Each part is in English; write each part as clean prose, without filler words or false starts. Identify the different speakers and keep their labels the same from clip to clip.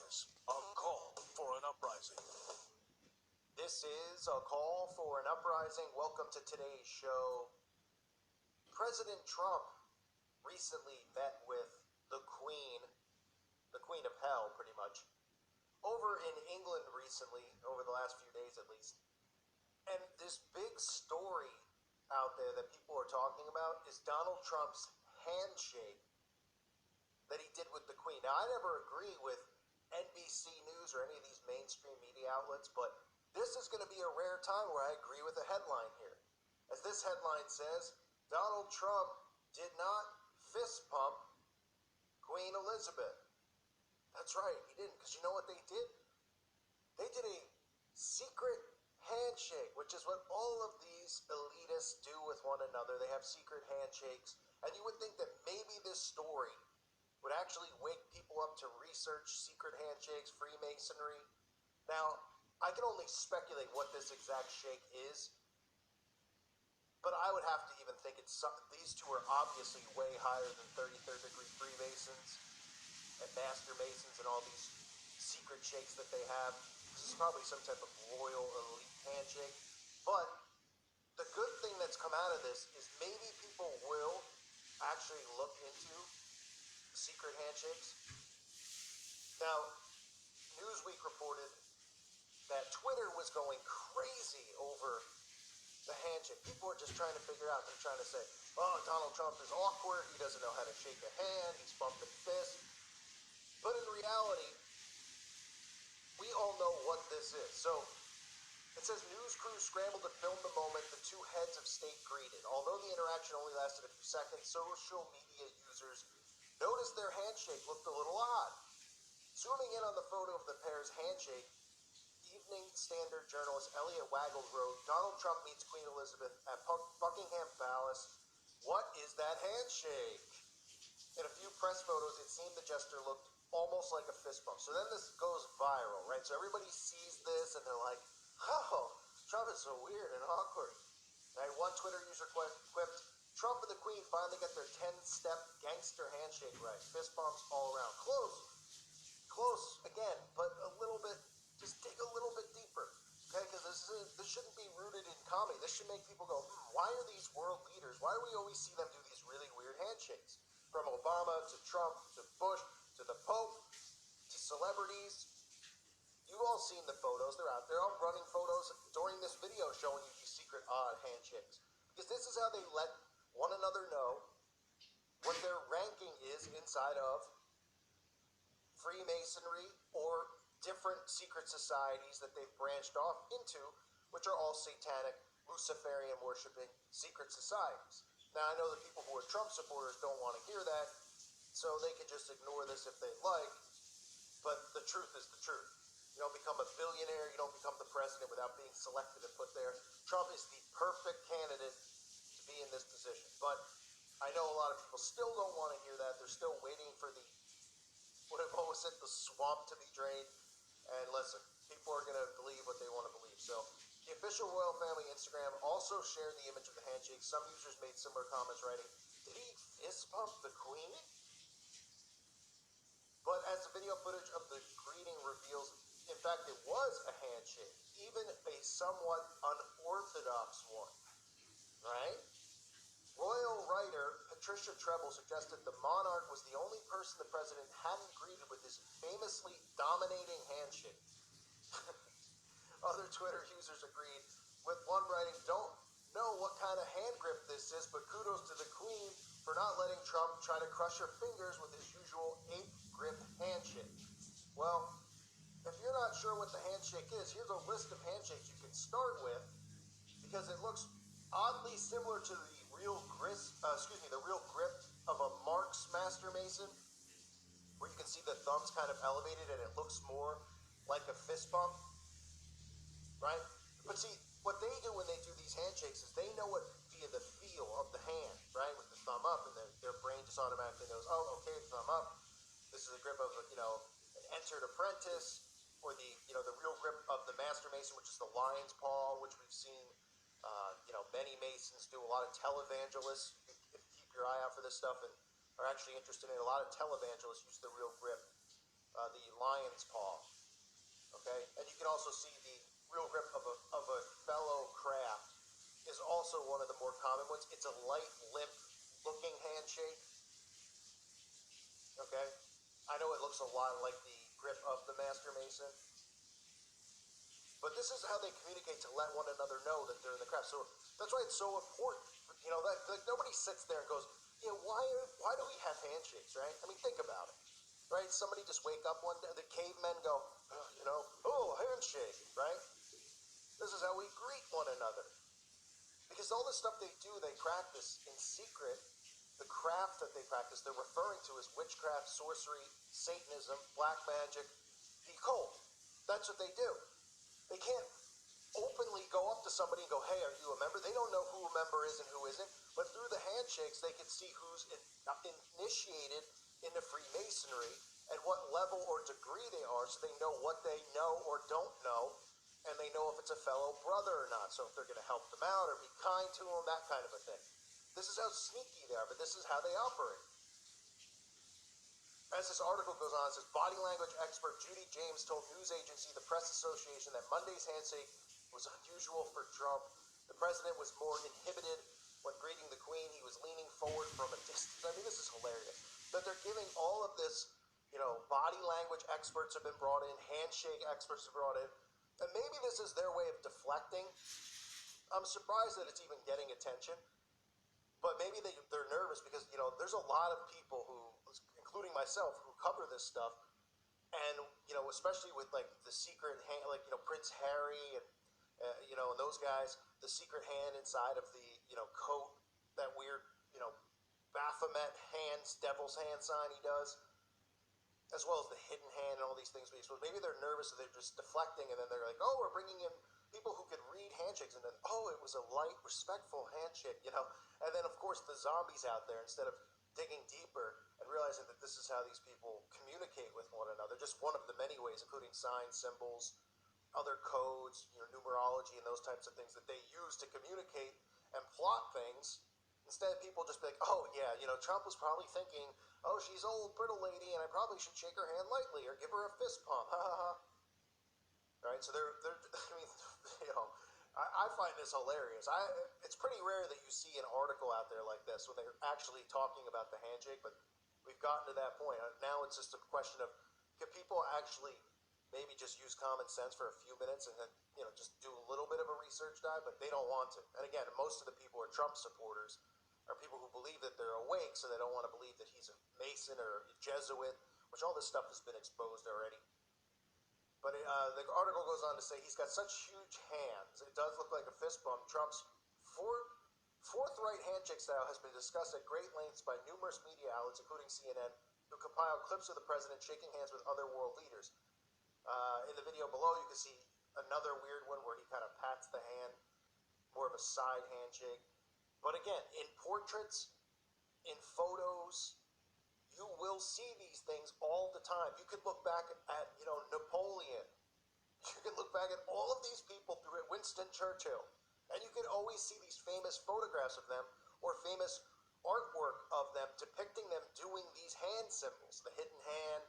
Speaker 1: is a call for an uprising.
Speaker 2: This is a call for an uprising. Welcome to today's show. President Trump recently met with the Queen of Hell, pretty much, over in England recently, over the last few days at least. And this big story out there that people are talking about is Donald Trump's handshake that he did with the Queen. Now, I never agree with NBC News or any of these mainstream media outlets, but this is going to be a rare time where I agree with the headline here. As this headline says, Donald Trump did not fist pump Queen Elizabeth. That's right, he didn't, because you know what they did? They did a secret handshake, which is what all of these elitists do with one another. They have secret handshakes, and you would think that maybe this story would actually wake people up to research secret handshakes, Freemasonry. Now, I can only speculate what this exact shake is, but I would have to even think these two are obviously way higher than 33rd degree Freemasons and Master Masons and all these secret shakes that they have. This is probably some type of royal elite handshake. But the good thing that's come out of this is maybe people will actually look into secret handshakes. Now, Newsweek reported that Twitter was going crazy over the handshake. People are just trying to figure out, they're trying to say, oh, Donald Trump is awkward, he doesn't know how to shake a hand, he's bumping fists. But in reality, we all know what this is. So, it says news crews scrambled to film the moment the two heads of state greeted. Although the interaction only lasted a few seconds, social media users noticed their handshake looked a little odd. Zooming in on the photo of the pair's handshake, Evening Standard journalist Elliot Waggle wrote, Donald Trump meets Queen Elizabeth at Buckingham Palace. What is that handshake? In a few press photos, it seemed the gesture looked almost like a fist bump. So then this goes viral, right? So everybody sees this and they're like, oh, Trump is so weird and awkward. Right? One Twitter user quipped, Trump and the Queen finally got their 10-step gangster handshake right. Fist bumps all around. Close again, but a little bit, just dig a little bit deeper. Okay, because this shouldn't be rooted in comedy. This should make people go, why are these world leaders, why do we always see them do these really weird handshakes? From Obama to Trump to Bush to the Pope to celebrities. You've all seen the photos. They're out there. I'm running photos during this video showing you these secret odd handshakes. Because this is how they let one another know what their ranking is inside of Freemasonry or different secret societies that they've branched off into, which are all satanic, Luciferian worshiping secret societies. Now, I know that people who are Trump supporters don't want to hear that, so they can just ignore this if they like, but the truth is the truth. You don't become a billionaire, you don't become the president without being selected and put there. Trump is the perfect candidate to be in this position, but I know a lot of people still don't want to hear that. They're still waiting for the, what I've always said, the swamp to be drained, and listen, people are going to believe what they want to believe, so the official royal family Instagram also shared the image of the handshake. Some users made similar comments, writing, did he fist bump the Queen? But as the video footage of the greeting reveals, in fact, it was a handshake, even a somewhat unorthodox one, right? Royal writer Patricia Treble suggested the monarch was the only person the president hadn't greeted with his famously dominating handshake. Other Twitter users agreed, with one writing, don't know what kind of hand grip this is, but kudos to the Queen for not letting Trump try to crush her fingers with his usual ape grip handshake. Well, if you're not sure what the handshake is, here's a list of handshakes you can start with, because it looks oddly similar to the real grip of a Marx Master Mason, where you can see the thumbs kind of elevated and it looks more like a fist bump. Right? But see, what they do when they do these handshakes is they know it via the feel of the hand, right? With the thumb up, and their brain just automatically knows, oh, okay, thumb up. This is a grip of, an entered apprentice, or the real grip of the Master Mason, which is the lion's paw, which we've seen, many Masons do. A lot of televangelists, if you keep your eye out for this stuff and are actually interested in it, a lot of televangelists use the real grip, the lion's paw. Okay, and you can also see the real grip of a fellow craft is also one of the more common ones. It's a light, limp looking handshake. Okay, I know it looks a lot like the grip of the Master Mason, but this is how they communicate to let one another know that they're in the craft. So that's why it's so important. You know, that nobody sits there and goes, yeah, why do we have handshakes, right? I mean, think about it, right? Somebody just wake up one day, the cavemen go, oh, handshake, right? This is how we greet one another. Because all the stuff they do, they practice in secret. The craft that they practice, they're referring to as witchcraft, sorcery, Satanism, black magic, the occult. That's what they do. They can't openly go up to somebody and go, hey, are you a member? They don't know who a member is and who isn't, but through the handshakes, they can see who's initiated into Freemasonry and what level or degree they are, so they know what they know or don't know, and they know if it's a fellow brother or not, so if they're going to help them out or be kind to them, that kind of a thing. This is how sneaky they are, but this is how they operate. As this article goes on, it says, body language expert Judy James told news agency the Press Association that Monday's handshake was unusual for Trump. The president was more inhibited when greeting the Queen. He was leaning forward from a distance. I mean, this is hilarious. That they're giving all of this, body language experts have been brought in, handshake experts have brought in, and maybe this is their way of deflecting. I'm surprised that it's even getting attention. But maybe they're nervous because, there's a lot of people who, including myself, who cover this stuff. And, especially with, like, the secret hand, like, Prince Harry and, and those guys, the secret hand inside of the, coat, that weird, Baphomet hands, devil's hand sign he does, as well as the hidden hand and all these things. So maybe they're nervous and they're just deflecting, and then they're like, oh, we're bringing in people who can read handshakes, and then, oh, it was a light, respectful handshake, and then, of course, the zombies out there, instead of digging deeper and realizing that this is how these people communicate with one another, just one of the many ways, including signs, symbols, other codes, numerology, and those types of things that they use to communicate and plot things. Instead, people just be like, oh, yeah, Trump was probably thinking, oh, she's old, brittle lady, and I probably should shake her hand lightly or give her a fist pump, ha, ha, ha. Right, so they're I mean, I find this hilarious. It's pretty rare that you see an article out there like this when they're actually talking about the handshake, but we've gotten to that point. Now it's just a question of, can people actually maybe just use common sense for a few minutes and then, just do a little bit of a research dive, but they don't want to. And again, most of the people who are Trump supporters are people who believe that they're awake, so they don't want to believe that he's a Mason or a Jesuit, which all this stuff has been exposed already. But the article goes on to say he's got such huge hands. It does look like a fist bump. Trump's forthright handshake style has been discussed at great lengths by numerous media outlets, including CNN, who compiled clips of the president shaking hands with other world leaders. In the video below, you can see another weird one where he kind of pats the hand, more of a side handshake. But again, in portraits, in photos, you will see these things all the time. You could look back at, Napoleon. You can look back at all of these people through it, Winston Churchill, and you can always see these famous photographs of them or famous artwork of them depicting them doing these hand symbols, the hidden hand,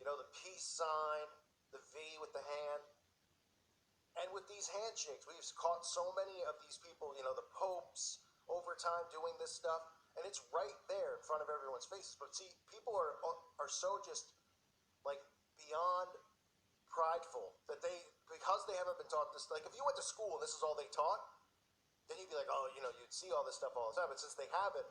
Speaker 2: the peace sign, the V with the hand. And with these handshakes, we've caught so many of these people, the popes over time doing this stuff, and it's right there in front of everyone's faces. But see, people are so just, like, beyond prideful that because they haven't been taught this, like, if you went to school and this is all they taught, then you'd be like, oh, you'd see all this stuff all the time. But since they haven't,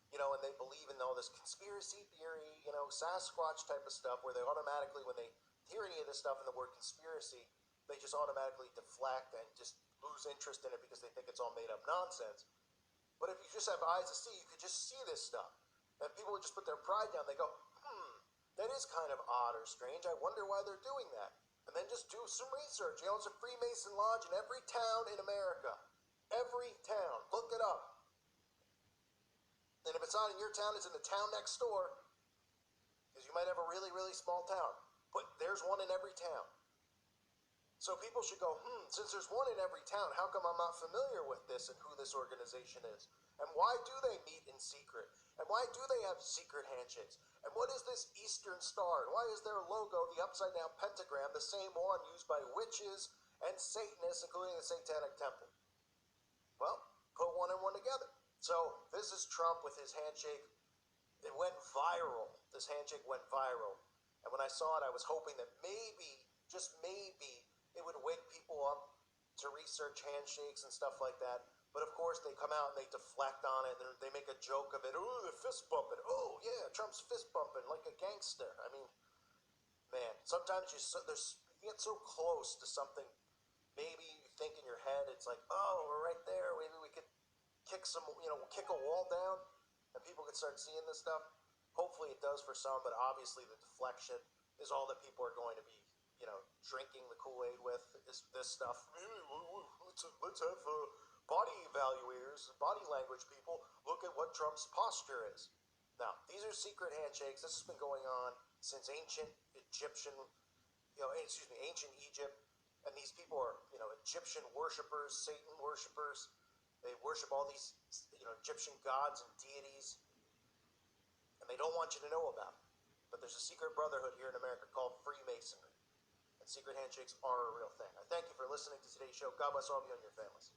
Speaker 2: and they believe in all this conspiracy theory, Sasquatch type of stuff, where they automatically, when they hear any of this stuff in the word conspiracy, they just automatically deflect and just lose interest in it because they think it's all made up nonsense. But if you just have eyes to see, you could just see this stuff. And people would just put their pride down. They go, that is kind of odd or strange. I wonder why they're doing that. And then just do some research. It's a Freemason lodge in every town in America. Every town. Look it up. And if it's not in your town, it's in the town next door. Because you might have a really, really small town. But there's one in every town. So people should go, since there's one in every town, how come I'm not familiar with this and who this organization is? And why do they meet in secret? And why do they have secret handshakes? And what is this Eastern Star? And why is their logo, the upside down pentagram, the same one used by witches and Satanists, including the Satanic Temple? Well, put one and one together. So this is Trump with his handshake. It went viral. This handshake went viral. And when I saw it, I was hoping that maybe, just maybe, it would wake people up to research handshakes and stuff like that. But of course, they come out and they deflect on it. They make a joke of it. Oh, they're fist bumping. Oh, yeah, Trump's fist bumping like a gangster. I mean, man, sometimes you get so close to something. Maybe you think in your head, it's like, oh, we're right there. Maybe we could kick kick a wall down, and people could start seeing this stuff. Hopefully, it does for some, but obviously, the deflection is all that people are going to be, drinking the Kool-Aid with. Is this stuff? Let's have body evaluators, body language people look at what Trump's posture is. Now, these are secret handshakes. This has been going on since ancient ancient Egypt. And these people are, Egyptian worshipers, Satan worshipers. They worship all these, Egyptian gods and deities. And they don't want you to know about it. But there's a secret brotherhood here in America called Freemasonry. And secret handshakes are a real thing. I thank you for listening to today's show. God bless all of you and your families.